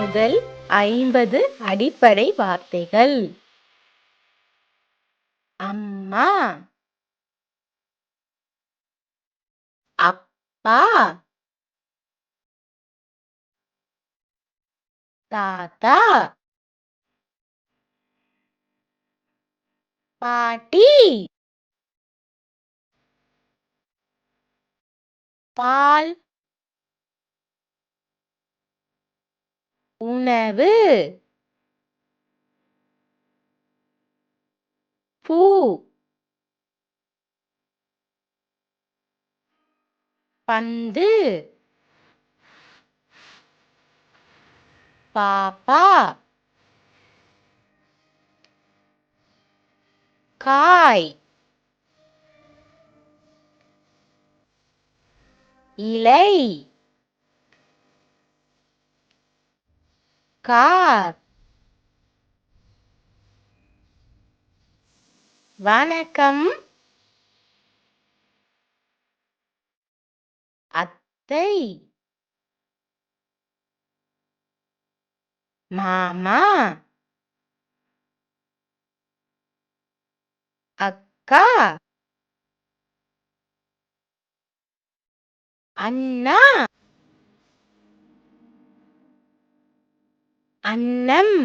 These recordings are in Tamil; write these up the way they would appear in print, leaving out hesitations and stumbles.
முதல் 50 அடிப்படை வார்த்தைகள். அம்மா, அப்பா, தாத்தா, பாட்டி, பால், உணவு, பூ, பந்து, பாப்பா, காய், இலை, கார். வணக்கம், அத்தை, மாமா, அக்கா, அண்ணா, அன்னம்,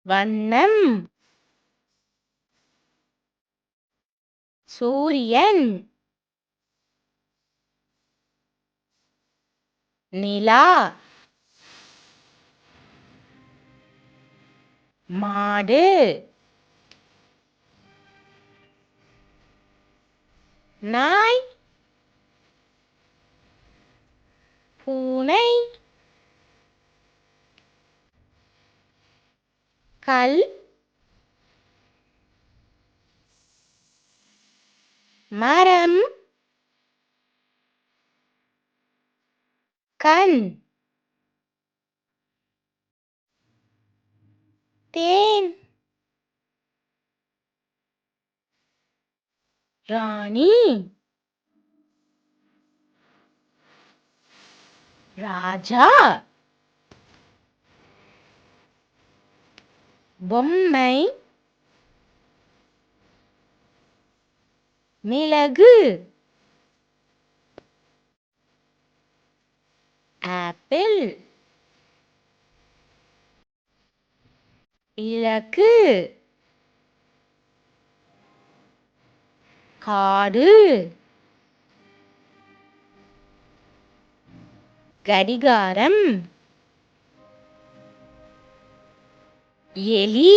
வண்ணம், சூரியன், நிலா, மாடு, நாய், பூனை, கல், மரம், கண், தேன், ராணி, ராஜா, பொம்மை, மிளகு, ஆப்பிள், இலக்கு, காடு, கடிகாரம், எலி,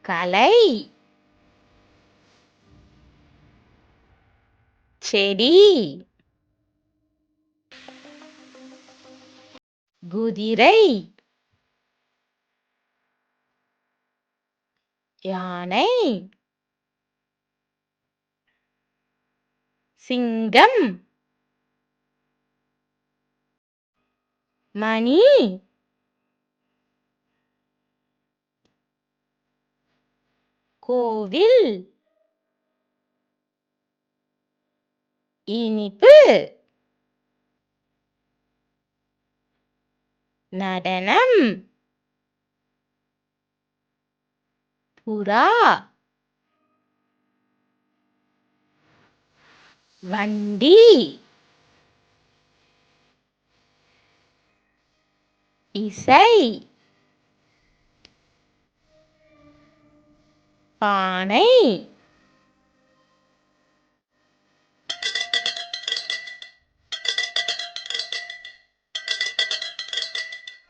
கலை, செடி, குதிரை, யானை, சிங்கம், மணி, கோவில், இனிப்பு, நடனம், புறா, வண்டி, இசை, பானை,